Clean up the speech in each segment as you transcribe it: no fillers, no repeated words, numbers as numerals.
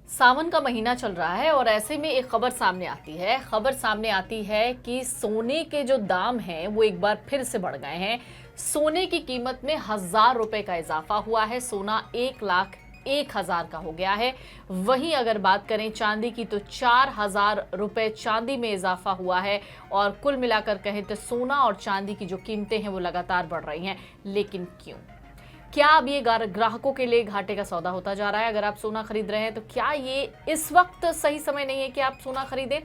सावन का महीना चल रहा है और ऐसे में एक खबर सामने आती है कि सोने के जो दाम हैं वो एक बार फिर से बढ़ गए हैं। सोने की कीमत में 1,000 रुपए का इजाफा हुआ है। सोना 1,01,000 का हो गया है। वहीं अगर बात करें चांदी की तो 4,000 रुपए चांदी में इजाफा हुआ है। और कुल मिलाकर कहें तो सोना और चांदी की जो कीमतें हैं वो लगातार बढ़ रही हैं। लेकिन क्यों? क्या अब ये ग्राहकों के लिए घाटे का सौदा होता जा रहा है? अगर आप सोना खरीद रहे हैं तो क्या ये इस वक्त सही समय नहीं है कि आप सोना खरीदें?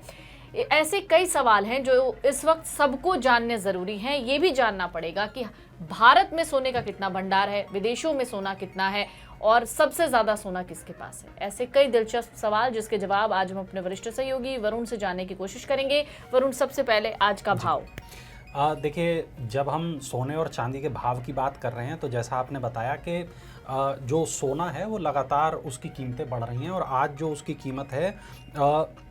ऐसे कई सवाल हैं जो इस वक्त सबको जानने जरूरी हैं। ये भी जानना पड़ेगा कि भारत में सोने का कितना भंडार है, विदेशों में सोना कितना है और सबसे ज्यादा सोना किसके पास है। ऐसे कई दिलचस्प सवाल जिसके जवाब आज हम अपने वरिष्ठ सहयोगी वरुण से जानने की कोशिश करेंगे। वरुण, सबसे पहले आज का भाव। देखिए, जब हम सोने और चांदी के भाव की बात कर रहे हैं तो जैसा आपने बताया कि जो सोना है वो लगातार उसकी कीमतें बढ़ रही हैं और आज जो उसकी कीमत है,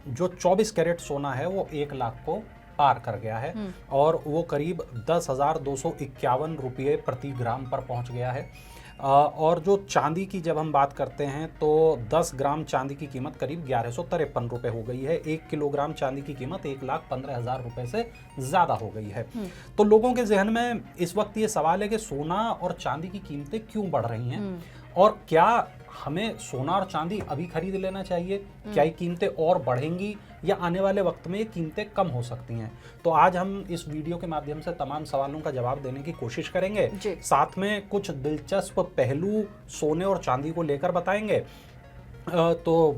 जो 24 कैरेट सोना है वो 1 लाख को पार कर गया है और वो करीब 10,251 रुपये प्रति ग्राम पर पहुंच गया है। और जो चांदी की जब हम बात करते हैं तो 10 ग्राम चांदी की कीमत करीब 1153 रुपये हो गई है। 1 किलोग्राम चांदी की कीमत 1,15,000 रुपये से ज़्यादा हो गई है। तो लोगों के जहन में इस वक्त ये सवाल है कि सोना और चांदी की कीमतें क्यों बढ़ रही हैं और क्या हमें सोना और चांदी अभी खरीद लेना चाहिए? क्या ये कीमतें और बढ़ेंगी या आने वाले वक्त में ये कीमतें कम हो सकती हैं? तो आज हम इस वीडियो के माध्यम से तमाम सवालों का जवाब देने की कोशिश करेंगे। साथ में कुछ दिलचस्प पहलू सोने और चांदी को लेकर बताएंगे। तो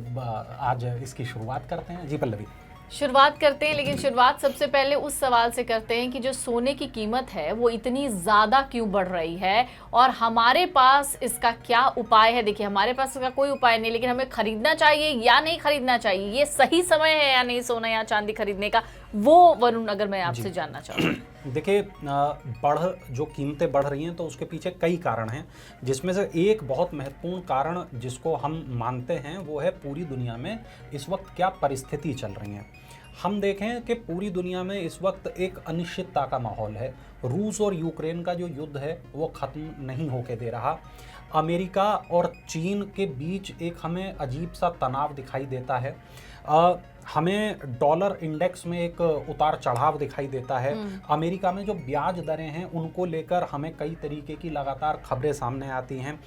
आज इसकी शुरुआत करते हैं। जी पल्लवी, शुरुआत करते हैं, लेकिन शुरुआत सबसे पहले उस सवाल से करते हैं कि जो सोने की कीमत है वो इतनी ज़्यादा क्यों बढ़ रही है और हमारे पास इसका क्या उपाय है। देखिए, हमारे पास इसका कोई उपाय नहीं, लेकिन हमें खरीदना चाहिए या नहीं खरीदना चाहिए, ये सही समय है या नहीं सोना या चांदी खरीदने का, वो वरुण अगर मैं आपसे जानना चाहूँ। देखिए, जो कीमतें बढ़ रही हैं तो उसके पीछे कई कारण हैं, जिसमें से एक बहुत महत्वपूर्ण कारण जिसको हम मानते हैं वो है पूरी दुनिया में इस वक्त क्या परिस्थिति चल रही है। हम देखें कि पूरी दुनिया में इस वक्त एक अनिश्चितता का माहौल है। रूस और यूक्रेन का जो युद्ध है वो ख़त्म नहीं होके दे रहा। अमेरिका और चीन के बीच एक हमें अजीब सा तनाव दिखाई देता है। हमें डॉलर इंडेक्स में एक उतार चढ़ाव दिखाई देता है। अमेरिका में जो ब्याज दरें हैं उनको लेकर हमें कई तरीके की लगातार खबरें सामने आती हैं।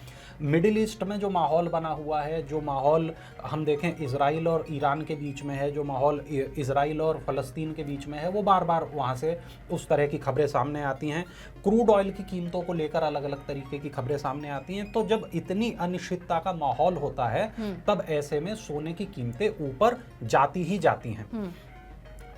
मिडिल ईस्ट में जो माहौल बना हुआ है, जो माहौल हम देखें इजराइल और ईरान के बीच में है, जो माहौल इजराइल और फ़लस्तीन के बीच में है, वो बार बार वहाँ से उस तरह की खबरें सामने आती हैं। क्रूड ऑयल की कीमतों को लेकर अलग अलग तरीके की खबरें सामने आती हैं। तो जब इतनी अनिश्चितता का माहौल होता है तब ऐसे में सोने की कीमतें ऊपर जाती ही जाती हैं।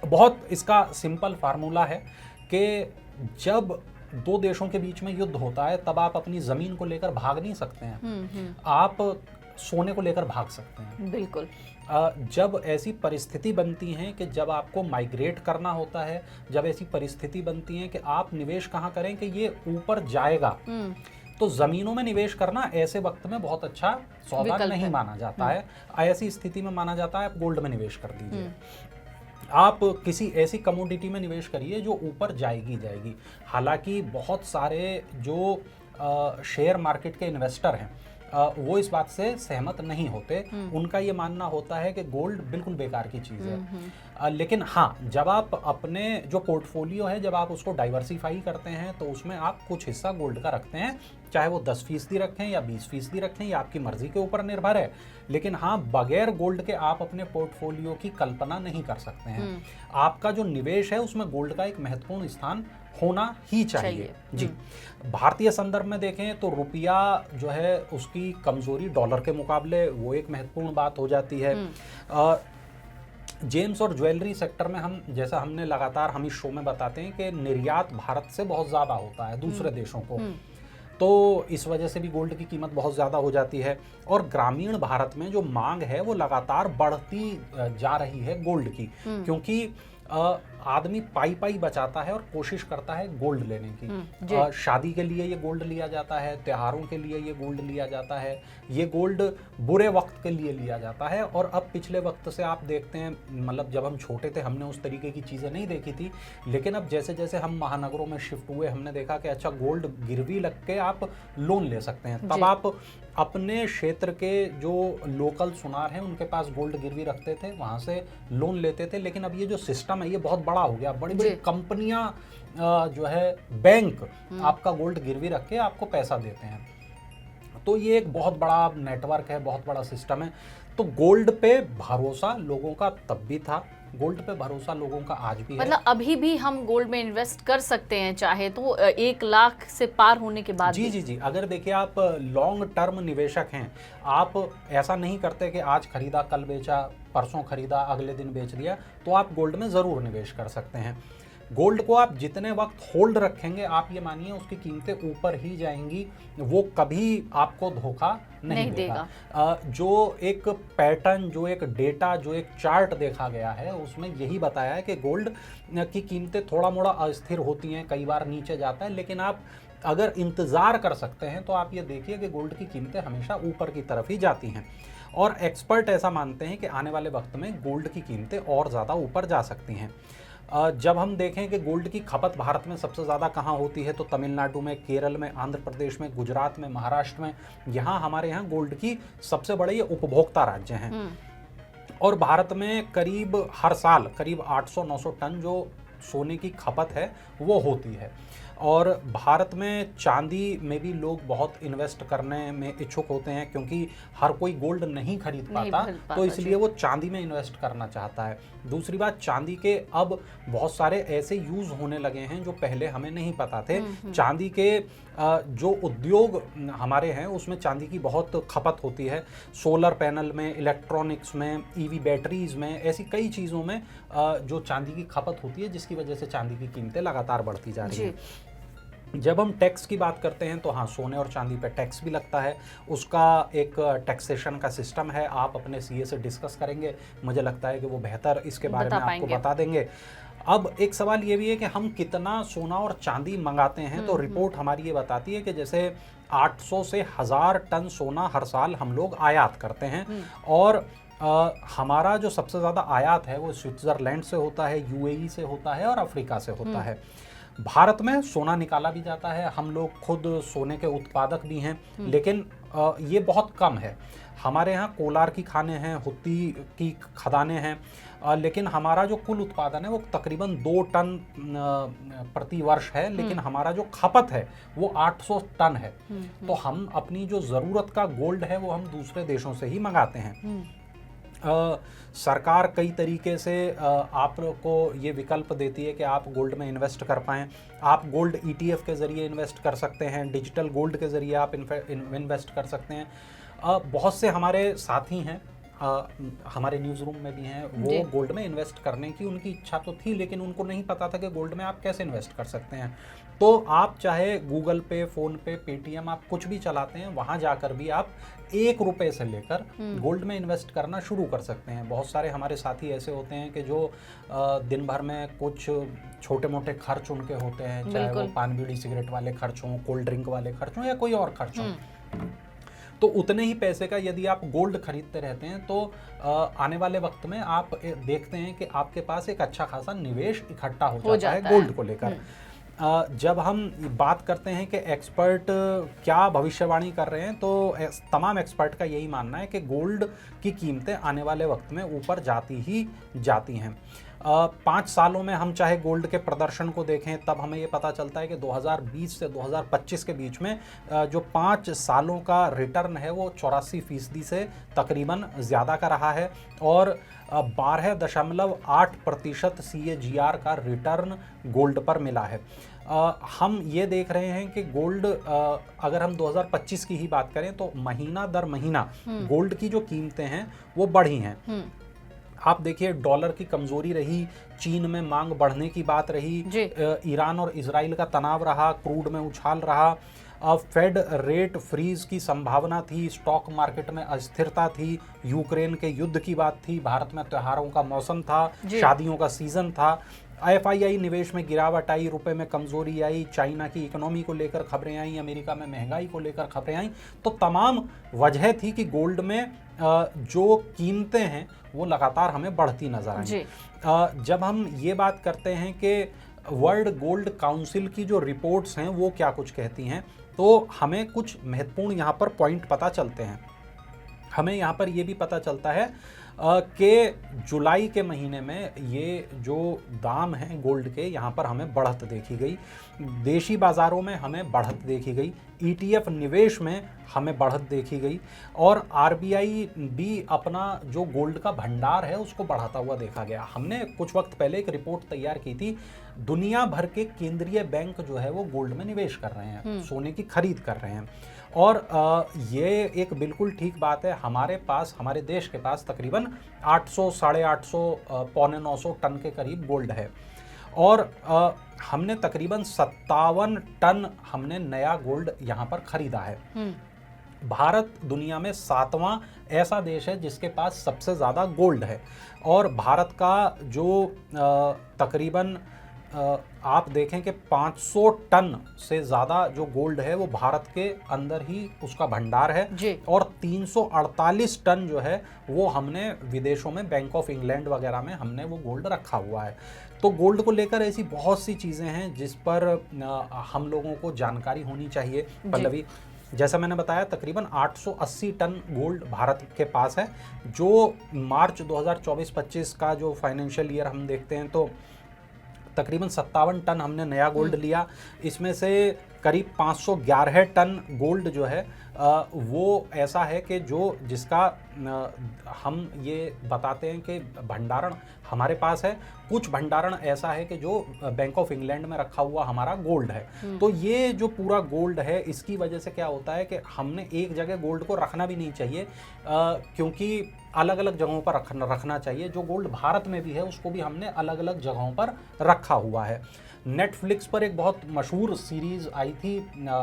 बहुत इसका सिंपल फार्मूला है कि जब दो देशों के बीच में युद्ध होता है तब आप अपनी जमीन को लेकर भाग नहीं सकते हैं, आप सोने को लेकर भाग सकते हैं। बिल्कुल। जब ऐसी परिस्थिति बनती है कि जब आपको माइग्रेट करना होता है, जब ऐसी परिस्थिति बनती है कि आप निवेश कहाँ करें कि ये ऊपर जाएगा, तो जमीनों में निवेश करना ऐसे वक्त में बहुत अच्छा सौदा नहीं माना जाता है। ऐसी स्थिति में माना जाता है आप गोल्ड में निवेश कर दीजिए, आप किसी ऐसी कमोडिटी में निवेश करिए जो ऊपर जाएगी। हालांकि बहुत सारे जो शेयर मार्केट के इन्वेस्टर हैं वो इस बात से सहमत नहीं होते। उनका ये मानना होता है कि गोल्ड बिल्कुल बेकार की चीज़ है। लेकिन हाँ, जब आप अपने जो पोर्टफोलियो है जब आप उसको डाइवर्सिफाई करते हैं तो उसमें आप कुछ हिस्सा गोल्ड का रखते हैं, चाहे वो 10% रखें या 20% रखें, या आपकी मर्जी के ऊपर निर्भर है। लेकिन हाँ, बगैर गोल्ड के आप अपने पोर्टफोलियो की कल्पना नहीं कर सकते हैं। आपका जो निवेश है उसमें गोल्ड का एक महत्वपूर्ण स्थान होना ही चाहिए। जी, भारतीय संदर्भ में देखें तो रुपया जो है उसकी कमजोरी डॉलर के मुकाबले वो एक महत्वपूर्ण बात हो जाती है। जेम्स और ज्वेलरी सेक्टर में जैसा हमने लगातार हम इस शो में बताते हैं कि निर्यात भारत से बहुत ज़्यादा होता है दूसरे देशों को, तो इस वजह से भी गोल्ड की कीमत बहुत ज़्यादा हो जाती है। और ग्रामीण भारत में जो मांग है वो लगातार बढ़ती जा रही है गोल्ड की, क्योंकि आदमी पाई पाई बचाता है और कोशिश करता है गोल्ड लेने की। शादी के लिए ये गोल्ड लिया जाता है, त्योहारों के लिए ये गोल्ड लिया जाता है, ये गोल्ड बुरे वक्त के लिए लिया जाता है। और अब पिछले वक्त से आप देखते हैं, मतलब जब हम छोटे थे हमने उस तरीके की चीज़ें नहीं देखी थी, लेकिन अब जैसे जैसे हम महानगरों में शिफ्ट हुए हमने देखा कि अच्छा गोल्ड गिरवी रख के आप लोन ले सकते हैं। तब आप अपने क्षेत्र के जो लोकल सुनार हैं उनके पास गोल्ड गिरवी रखते थे, वहाँ से लोन लेते थे। लेकिन अब ये जो सिस्टम है ये बहुत बड़ा हो गया, बड़ी बड़ी कंपनियां जो है बैंक आपका गोल्ड गिरवी रख के आपको पैसा देते हैं। तो ये एक बहुत बड़ा नेटवर्क है, बहुत बड़ा सिस्टम है। तो गोल्ड पे भरोसा लोगों का तब भी था, गोल्ड पे भरोसा लोगों का आज भी है। मतलब अभी भी हम गोल्ड में इन्वेस्ट कर सकते हैं चाहे तो 1 लाख से पार होने के बाद? जी। अगर देखिए आप लॉन्ग टर्म निवेशक हैं, आप ऐसा नहीं करते कि आज खरीदा कल बेचा, परसों खरीदा अगले दिन बेच दिया, तो आप गोल्ड में ज़रूर निवेश कर सकते हैं। गोल्ड को आप जितने वक्त होल्ड रखेंगे आप ये मानिए उसकी कीमतें ऊपर ही जाएंगी, वो कभी आपको धोखा नहीं देगा। जो एक पैटर्न, जो एक डेटा, जो एक चार्ट देखा गया है उसमें यही बताया है कि गोल्ड की कीमतें थोड़ा मोड़ा अस्थिर होती हैं, कई बार नीचे जाता है, लेकिन आप अगर इंतज़ार कर सकते हैं तो आप ये देखिए कि गोल्ड की कीमतें हमेशा ऊपर की तरफ ही जाती हैं। और एक्सपर्ट ऐसा मानते हैं कि आने वाले वक्त में गोल्ड की कीमतें और ज़्यादा ऊपर जा सकती हैं। जब हम देखें कि गोल्ड की खपत भारत में सबसे ज़्यादा कहाँ होती है, तो तमिलनाडु में, केरल में, आंध्र प्रदेश में, गुजरात में, महाराष्ट्र में, यहाँ हमारे यहाँ गोल्ड की सबसे बड़े ये उपभोक्ता राज्य हैं। और भारत में करीब हर साल करीब 800-900 टन जो सोने की खपत है वो होती है। और भारत में चांदी में भी लोग बहुत इन्वेस्ट करने में इच्छुक होते हैं, क्योंकि हर कोई गोल्ड नहीं खरीद पाता, तो इसलिए वो चांदी में इन्वेस्ट करना चाहता है। दूसरी बात, चांदी के अब बहुत सारे ऐसे यूज़ होने लगे हैं जो पहले हमें नहीं पता थे। चांदी के जो उद्योग हमारे हैं उसमें चांदी की बहुत खपत होती है, सोलर पैनल में, इलेक्ट्रॉनिक्स में, ईवी बैटरीज में, ऐसी कई चीज़ों में जो चांदी की खपत होती है, जिसकी वजह से चांदी की कीमतें लगातार बढ़ती जा रही हैं। जब हम टैक्स की बात करते हैं तो हाँ, सोने और चांदी पे टैक्स भी लगता है, उसका एक टैक्सेशन का सिस्टम है। आप अपने सीए से डिस्कस करेंगे, मुझे लगता है कि वो बेहतर इसके बारे में आपको बता देंगे। अब एक सवाल ये भी है कि हम कितना सोना और चांदी मंगाते हैं, तो रिपोर्ट हमारी ये बताती है कि जैसे 800 से 1000 टन सोना हर साल हम लोग आयात करते हैं। और हमारा जो सबसे ज़्यादा आयात है वो स्विट्ज़रलैंड से होता है, यूएई से होता है और अफ्रीका से होता है। भारत में सोना निकाला भी जाता है, हम लोग खुद सोने के उत्पादक भी हैं, लेकिन ये बहुत कम है। हमारे यहाँ कोलार की खानें हैं, हुत्ती की खदानें हैं, लेकिन हमारा जो कुल उत्पादन है वो तकरीबन 2 टन प्रति वर्ष है, लेकिन हमारा जो खपत है वो 800 टन है। तो हम अपनी जो ज़रूरत का गोल्ड है वो हम दूसरे देशों से ही मंगाते हैं। सरकार कई तरीके से आपको ये विकल्प देती है कि आप गोल्ड में इन्वेस्ट कर पाएँ। आप गोल्ड ETF के ज़रिए इन्वेस्ट कर सकते हैं, डिजिटल गोल्ड के ज़रिए आप इन्वेस्ट कर सकते हैं। बहुत से हमारे साथी हैं, हमारे न्यूज़ रूम में भी हैं, वो गोल्ड में इन्वेस्ट करने की उनकी इच्छा तो थी, लेकिन उनको नहीं पता था कि गोल्ड में आप कैसे इन्वेस्ट कर सकते हैं। तो आप चाहे गूगल पे, फ़ोन पे, पेटीएम, आप कुछ भी चलाते हैं, वहाँ जाकर भी आप 1 रुपये से लेकर गोल्ड में इन्वेस्ट करना शुरू कर सकते हैं। बहुत सारे हमारे साथी ऐसे होते हैं कि जो दिन भर में कुछ छोटे मोटे खर्च उनके होते हैं, चाहे वो पान बीड़ी सिगरेट वाले खर्च हों, कोल्ड ड्रिंक वाले खर्च हों या कोई और खर्च हों, तो उतने ही पैसे का यदि आप गोल्ड खरीदते रहते हैं तो आने वाले वक्त में आप देखते हैं कि आपके पास एक अच्छा खासा निवेश इकट्ठा हो जाता है गोल्ड को लेकर। जब हम बात करते हैं कि एक्सपर्ट क्या भविष्यवाणी कर रहे हैं, तो तमाम एक्सपर्ट का यही मानना है कि गोल्ड की कीमतें आने वाले वक्त में ऊपर जाती ही जाती हैं। 5 सालों में हम चाहे गोल्ड के प्रदर्शन को देखें, तब हमें ये पता चलता है कि 2020 से 2025 के बीच में जो 5 सालों का रिटर्न है वो 84% से तकरीबन ज़्यादा का रहा है, और 12.8% CAGR का रिटर्न गोल्ड पर मिला है। हम ये देख रहे हैं कि गोल्ड, अगर हम 2025 की ही बात करें तो महीना दर महीना गोल्ड की जो कीमतें हैं वो बढ़ी हैं। आप देखिए, डॉलर की कमजोरी रही, चीन में मांग बढ़ने की बात रही, ईरान और इजराइल का तनाव रहा, क्रूड में उछाल रहा, फेड रेट फ्रीज की संभावना थी, स्टॉक मार्केट में अस्थिरता थी, यूक्रेन के युद्ध की बात थी, भारत में त्योहारों का मौसम था, शादियों का सीजन था, एफआईआई निवेश में गिरावट आई, रुपए में कमजोरी आई, चाइना की इकोनॉमी को लेकर खबरें आई, अमेरिका में महंगाई को लेकर खबरें आई। तो तमाम वजह थी कि गोल्ड में जो कीमतें हैं वो लगातार हमें बढ़ती नजर आई। जब हम ये बात करते हैं कि वर्ल्ड गोल्ड काउंसिल की जो रिपोर्ट्स हैं वो क्या कुछ कहती हैं, तो हमें कुछ महत्वपूर्ण यहाँ पर पॉइंट पता चलते हैं। हमें यहाँ पर ये भी पता चलता है कि जुलाई के महीने में ये जो दाम है गोल्ड के, यहाँ पर हमें बढ़त देखी गई, देशी बाज़ारों में हमें बढ़त देखी गई, ईटीएफ निवेश में हमें बढ़त देखी गई, और आरबीआई भी अपना जो गोल्ड का भंडार है उसको बढ़ाता हुआ देखा गया। हमने कुछ वक्त पहले एक रिपोर्ट तैयार की थी, दुनिया भर के केंद्रीय बैंक जो है वो गोल्ड में निवेश कर रहे हैं, सोने की खरीद कर रहे हैं, और ये एक बिल्कुल ठीक बात है। हमारे पास, हमारे देश के पास तकरीबन 800, 850, पौने 900 टन के करीब गोल्ड है, और हमने तकरीबन 57 टन हमने नया गोल्ड यहाँ पर खरीदा है। भारत दुनिया में 7वां ऐसा देश है जिसके पास सबसे ज़्यादा गोल्ड है, और भारत का जो तकरीबन आप देखें कि 500 टन से ज़्यादा जो गोल्ड है वो भारत के अंदर ही उसका भंडार है, और 348 टन जो है वो हमने विदेशों में, बैंक ऑफ इंग्लैंड वगैरह में हमने वो गोल्ड रखा हुआ है। तो गोल्ड को लेकर ऐसी बहुत सी चीज़ें हैं जिस पर हम लोगों को जानकारी होनी चाहिए। पल्लवी, जैसा मैंने बताया, तकरीबन 880 टन गोल्ड भारत के पास है। जो मार्च 2024-25 का जो फाइनेंशियल ईयर हम देखते हैं तो तकरीबन 57 टन हमने नया गोल्ड लिया। इसमें से करीब 511 टन गोल्ड जो है वो ऐसा है कि जिसका हम ये बताते हैं कि भंडारण हमारे पास है। कुछ भंडारण ऐसा है कि जो बैंक ऑफ इंग्लैंड में रखा हुआ हमारा गोल्ड है। तो ये जो पूरा गोल्ड है, इसकी वजह से क्या होता है कि हमने एक जगह गोल्ड को रखना भी नहीं चाहिए, क्योंकि अलग अलग जगहों पर रखना चाहिए। जो गोल्ड भारत में भी है उसको भी हमने अलग अलग जगहों पर रखा हुआ है। नेटफ्लिक्स पर एक बहुत मशहूर सीरीज आई थी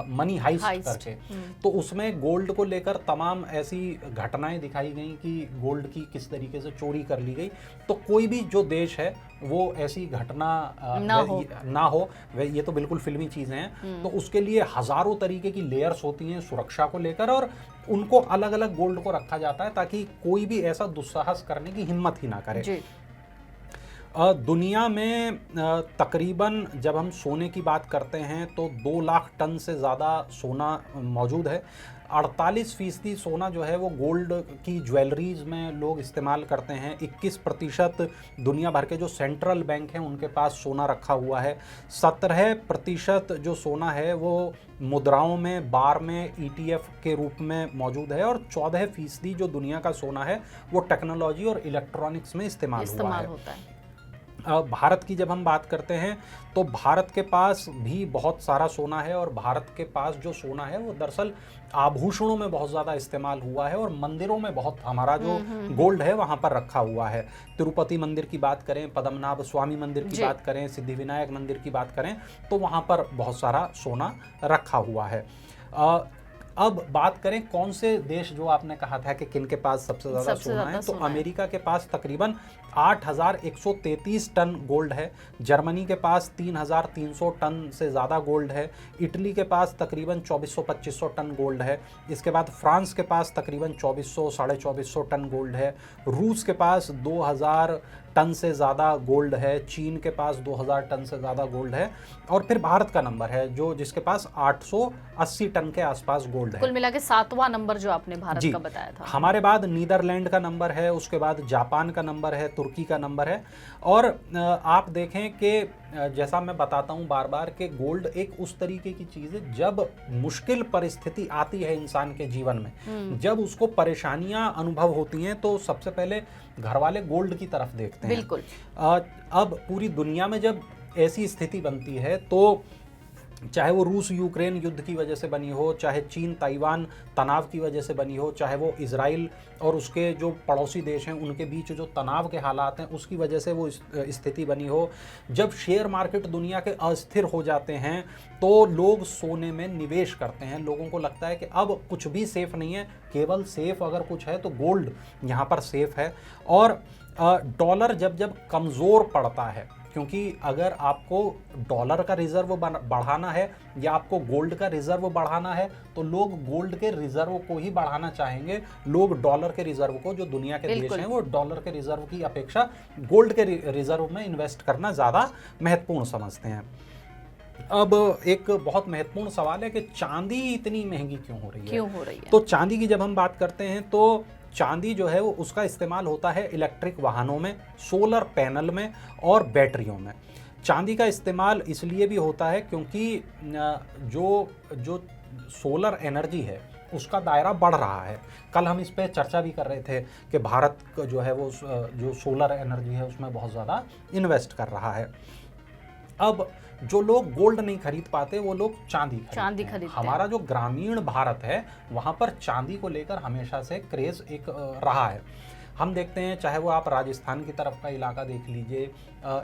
मनी हाइस्ट करके, तो उसमें गोल्ड को लेकर तमाम ऐसी घटनाएं दिखाई गई कि गोल्ड की किस तरीके से चोरी कर ली गई। तो कोई भी जो देश है वो ऐसी घटना ना हो, ये तो बिल्कुल फिल्मी चीज़ें हैं। तो उसके लिए हज़ारों तरीके की लेयर्स होती हैं सुरक्षा को लेकर, और उनको अलग अलग गोल्ड को रखा जाता है ताकि कोई भी ऐसा दुस्साहस करने की हिम्मत ही ना करे। दुनिया में तकरीबन जब हम सोने की बात करते हैं तो 2 लाख टन से ज़्यादा सोना मौजूद है। 48% सोना जो है वो गोल्ड की ज्वेलरीज में लोग इस्तेमाल करते हैं। 21% दुनिया भर के जो सेंट्रल बैंक हैं उनके पास सोना रखा हुआ है। 17% जो सोना है वो मुद्राओं में, बार में, ETF के रूप में मौजूद है, और 14% जो दुनिया का सोना है वो टेक्नोलॉजी और इलेक्ट्रॉनिक्स में इस्तेमाल होता है। भारत की जब हम बात करते हैं तो भारत के पास भी बहुत सारा सोना है, और भारत के पास जो सोना है वो दरअसल आभूषणों में बहुत ज़्यादा इस्तेमाल हुआ है, और मंदिरों में बहुत हमारा जो गोल्ड है वहाँ पर रखा हुआ है। तिरुपति मंदिर की बात करें, पद्मनाभ स्वामी मंदिर की बात करें, सिद्धिविनायक मंदिर की बात करें, तो वहाँ पर बहुत सारा सोना रखा हुआ है। अब बात करें कौन से देश, जो आपने कहा था कि किन के पास सबसे ज़्यादा सोना है, तो अमेरिका के पास तकरीबन 8133 टन गोल्ड है। जर्मनी के पास 3300 टन से ज़्यादा गोल्ड है। इटली के पास तकरीबन 2400-2500 टन गोल्ड है। इसके बाद फ्रांस के पास तकरीबन 2400-2450 टन गोल्ड है। रूस के पास 2000 टन से ज़्यादा गोल्ड है। चीन के पास 2000 टन से ज़्यादा गोल्ड है, और फिर भारत का नंबर है जिसके पास 880 टन के आसपास गोल्ड है। कुल मिला के 7वां नंबर जो आपने भारत का बताया था। हमारे बाद नीदरलैंड का नंबर है, उसके बाद जापान का नंबर है, तुर्की का नंबर है। और आप देखें कि जैसा मैं बताता हूँ बार बार कि गोल्ड एक उस तरीके की चीज़ है, जब मुश्किल परिस्थिति आती है इंसान के जीवन में, जब उसको परेशानियां अनुभव होती हैं, तो सबसे पहले घर वाले गोल्ड की तरफ देखते हैं। बिल्कुल। अब पूरी दुनिया में जब ऐसी स्थिति बनती है तो चाहे वो रूस यूक्रेन युद्ध की वजह से बनी हो, चाहे चीन ताइवान तनाव की वजह से बनी हो, चाहे वो इजराइल और उसके जो पड़ोसी देश हैं उनके बीच जो तनाव के हालात हैं उसकी वजह से वो स्थिति बनी हो। जब शेयर मार्केट दुनिया के अस्थिर हो जाते हैं तो लोग सोने में निवेश करते हैं। लोगों को लगता है कि अब कुछ भी सेफ नहीं है, केवल सेफ अगर कुछ है तो गोल्ड यहाँ पर सेफ है। और डॉलर जब जब कमज़ोर पड़ता है, क्योंकि अगर आपको डॉलर का रिजर्व बढ़ाना है या आपको गोल्ड का रिजर्व बढ़ाना है तो लोग गोल्ड के रिजर्व को ही बढ़ाना चाहेंगे। लोग डॉलर के रिजर्व को, जो दुनिया के देश हैं वो डॉलर के रिजर्व की अपेक्षा गोल्ड के रिजर्व में इन्वेस्ट करना ज़्यादा महत्वपूर्ण समझते हैं। अब एक बहुत महत्वपूर्ण सवाल है कि चांदी इतनी महंगी क्यों हो रही है? तो चांदी की जब हम बात करते हैं तो चांदी जो है वो उसका इस्तेमाल होता है इलेक्ट्रिक वाहनों में, सोलर पैनल में और बैटरियों में। चांदी का इस्तेमाल इसलिए भी होता है क्योंकि जो सोलर एनर्जी है उसका दायरा बढ़ रहा है। कल हम इस पे चर्चा भी कर रहे थे कि भारत जो है वो जो सोलर एनर्जी है उसमें बहुत ज़्यादा इन्वेस्ट कर रहा है। अब जो लोग गोल्ड नहीं खरीद पाते वो लोग चांदी खरीदते हैं। हमारा जो ग्रामीण भारत है वहाँ पर चांदी को लेकर हमेशा से क्रेज़ एक रहा है। हम देखते हैं, चाहे वो आप राजस्थान की तरफ का इलाका देख लीजिए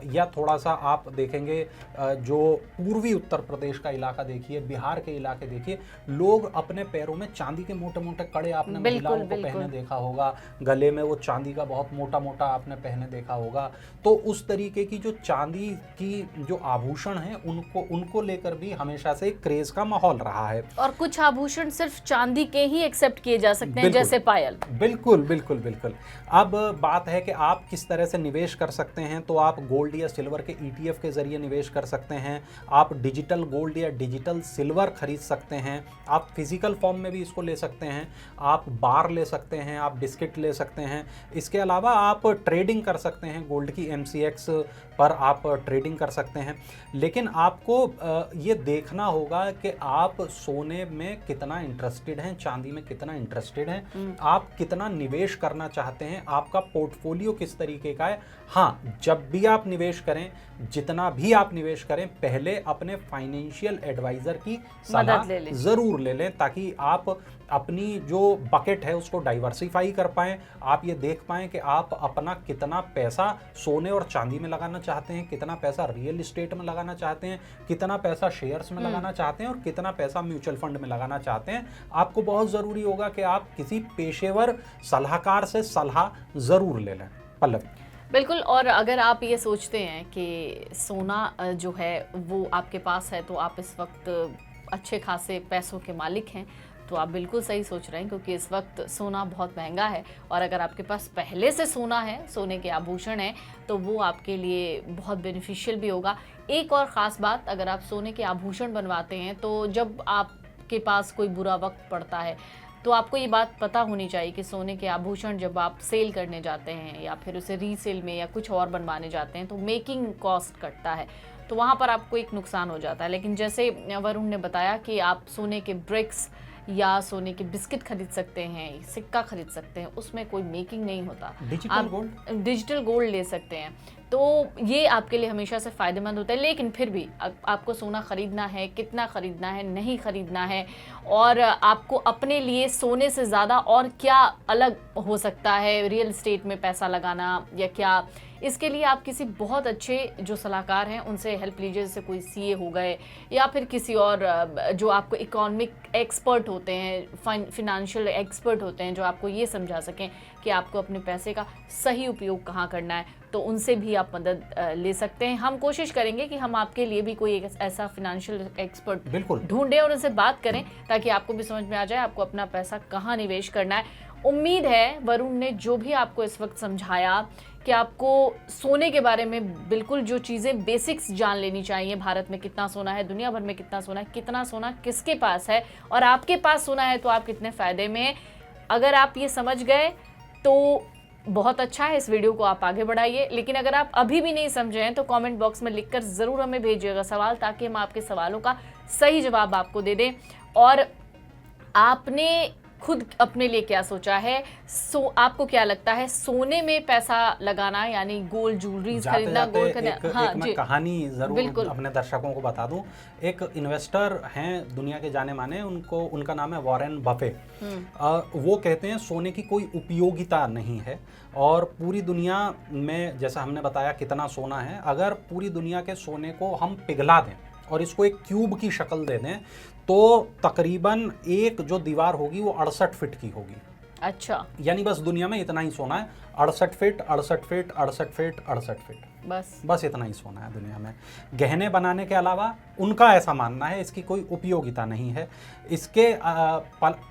या थोड़ा सा आप देखेंगे जो पूर्वी उत्तर प्रदेश का इलाका देखिए, बिहार के इलाके देखिए, लोग अपने पैरों में चांदी के मोटे मोटे कड़े आपने महिलाओं को पहने देखा होगा, गले में वो चांदी का बहुत मोटा मोटा आपने पहने देखा होगा। तो उस तरीके की जो चांदी की जो आभूषण हैं उनको लेकर भी हमेशा से एक क्रेज का माहौल रहा है। और कुछ आभूषण सिर्फ चांदी के ही एक्सेप्ट किए जा सकते हैं, जैसे पायल। बिल्कुल बिल्कुल बिल्कुल। अब बात है कि आप किस तरह से निवेश कर सकते हैं। तो आप गोल्ड या सिल्वर के ETF के जरिए निवेश कर सकते हैं, आप डिजिटल गोल्ड या डिजिटल सिल्वर खरीद सकते हैं, आप फिजिकल फॉर्म में भी इसको ले सकते हैं, आप बार ले सकते हैं, आप बिस्किट ले सकते हैं। इसके अलावा आप ट्रेडिंग कर सकते हैं, गोल्ड की MCX पर आप ट्रेडिंग कर सकते हैं। लेकिन आपको ये देखना होगा कि आप सोने में कितना इंटरेस्टेड हैं, चांदी में कितना इंटरेस्टेड हैं, आप कितना निवेश करना चाहते हैं, आपका पोर्टफोलियो किस तरीके का है। हाँ, जब भी आप निवेश करें, जितना भी आप निवेश करें, पहले अपने फाइनेंशियल एडवाइजर की सलाह जरूर ले लें ताकि आप अपनी जो बकेट है उसको डाइवर्सिफाई कर पाएं। आप ये देख पाएं कि आप अपना कितना पैसा सोने और चांदी में लगाना चाहते हैं, कितना पैसा रियल एस्टेट में लगाना चाहते हैं, कितना पैसा शेयर्स में लगाना चाहते हैं और कितना पैसा म्यूचुअल फंड में लगाना चाहते हैं। आपको बहुत ज़रूरी होगा कि आप किसी पेशेवर सलाहकार से सलाह ज़रूर ले लें। पल्लवी। बिल्कुल। और अगर आप ये सोचते हैं कि सोना जो है वो आपके पास है तो आप इस वक्त अच्छे खासे पैसों के मालिक हैं, तो आप बिल्कुल सही सोच रहे हैं, क्योंकि इस वक्त सोना बहुत महंगा है। और अगर आपके पास पहले से सोना है, सोने के आभूषण हैं, तो वो आपके लिए बहुत बेनिफिशियल भी होगा। एक और ख़ास बात, अगर आप सोने के आभूषण बनवाते हैं तो जब आपके पास कोई बुरा वक्त पड़ता है तो आपको ये बात पता होनी चाहिए कि सोने के आभूषण जब आप सेल करने जाते हैं या फिर उसे रीसेल में या कुछ और बनवाने जाते हैं तो मेकिंग कॉस्ट कटता है, तो वहाँ पर आपको एक नुकसान हो जाता है। लेकिन जैसे वरुण ने बताया कि आप सोने के ब्रिक्स या सोने के बिस्किट खरीद सकते हैं, सिक्का खरीद सकते हैं, उसमें कोई मेकिंग नहीं होता। डिजिटल गोल्ड ले सकते हैं, तो ये आपके लिए हमेशा से फ़ायदेमंद होता है। लेकिन फिर भी आपको सोना ख़रीदना है, कितना ख़रीदना है, नहीं ख़रीदना है, और आपको अपने लिए सोने से ज़्यादा और क्या अलग हो सकता है, रियल एस्टेट में पैसा लगाना या क्या, इसके लिए आप किसी बहुत अच्छे जो सलाहकार हैं उनसे हेल्प लीजिए। जैसे कोई CA हो गए या फिर किसी और जो आपको इकोनॉमिक एक्सपर्ट होते हैं, फिनेंशियल एक्सपर्ट होते हैं, जो आपको ये समझा सकें कि आपको अपने पैसे का सही उपयोग कहाँ करना है, तो उनसे भी आप मदद ले सकते हैं। हम कोशिश करेंगे कि हम आपके लिए भी कोई ऐसा फिनेंशियल एक्सपर्ट ढूंढें और उनसे बात करें ताकि आपको भी समझ में आ जाए आपको अपना पैसा कहाँ निवेश करना है। उम्मीद है वरुण ने जो भी आपको इस वक्त समझाया कि आपको सोने के बारे में बिल्कुल जो चीज़ें बेसिक्स जान लेनी चाहिए, भारत में कितना सोना है, दुनिया भर में कितना सोना है, कितना सोना किसके पास है और आपके पास सोना है तो आप कितने फ़ायदे में हैं। अगर आप ये समझ गए तो बहुत अच्छा है, इस वीडियो को आप आगे बढ़ाइए। लेकिन अगर आप अभी भी नहीं समझे हैं तो कमेंट बॉक्स में लिखकर ज़रूर हमें भेजिएगा सवाल, ताकि हम आपके सवालों का सही जवाब आपको दे दें। और आपने खुद अपने लिए क्या सोचा है? आपको क्या लगता है सोने में पैसा लगाना यानी गोल्ड ज्वेलरीज जाते खरीदना, जाते गोल्ड खरीदना? एक मैं कहानी जरूर बिल्कुल। अपने दर्शकों को बता दूं। एक इन्वेस्टर हैं दुनिया के जाने माने, उनका नाम है वॉरेन बफे। वो कहते हैं सोने की कोई उपयोगिता नहीं है, और पूरी दुनिया में जैसा हमने बताया कितना सोना है, अगर पूरी दुनिया के सोने को हम पिघला दें और इसको एक क्यूब की शक्ल दे दें तो तकरीबन एक जो दीवार होगी वो 68 फीट की होगी। अच्छा, यानी बस दुनिया में इतना ही सोना है, 68 फीट 68 फीट 68 फीट 68 फीट, बस इतना ही सोना है दुनिया में। गहने बनाने के अलावा उनका ऐसा मानना है इसकी कोई उपयोगिता नहीं है। इसके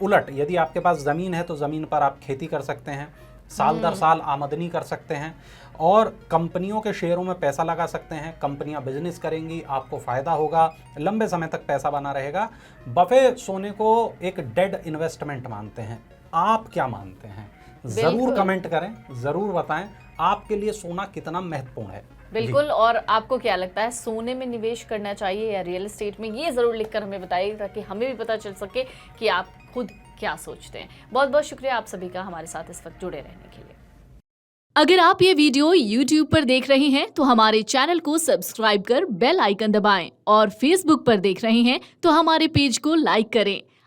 उलट यदि आपके पास ज़मीन है तो ज़मीन पर आप खेती कर सकते हैं, साल दर साल आमदनी कर सकते हैं, और कंपनियों के शेयरों में पैसा लगा सकते हैं। कंपनियां बिजनेस करेंगी, आपको फ़ायदा होगा, लंबे समय तक पैसा बना रहेगा। बफे सोने को एक डेड इन्वेस्टमेंट मानते हैं। आप क्या मानते हैं? ज़रूर कमेंट करें, ज़रूर बताएं आपके लिए सोना कितना महत्वपूर्ण है। बिल्कुल। और आपको क्या लगता है सोने में निवेश करना चाहिए या रियल एस्टेट में? ये ज़रूर लिखकर हमें बताइए ताकि हमें भी पता चल सके कि आप खुद क्या सोचते हैं। बहुत बहुत शुक्रिया आप सभी का हमारे साथ इस वक्त जुड़े रहने के लिए। अगर आप ये वीडियो YouTube पर देख रहे हैं तो हमारे चैनल को सब्सक्राइब कर बेल आइकन दबाएं, और Facebook पर देख रहे हैं तो हमारे पेज को लाइक करें।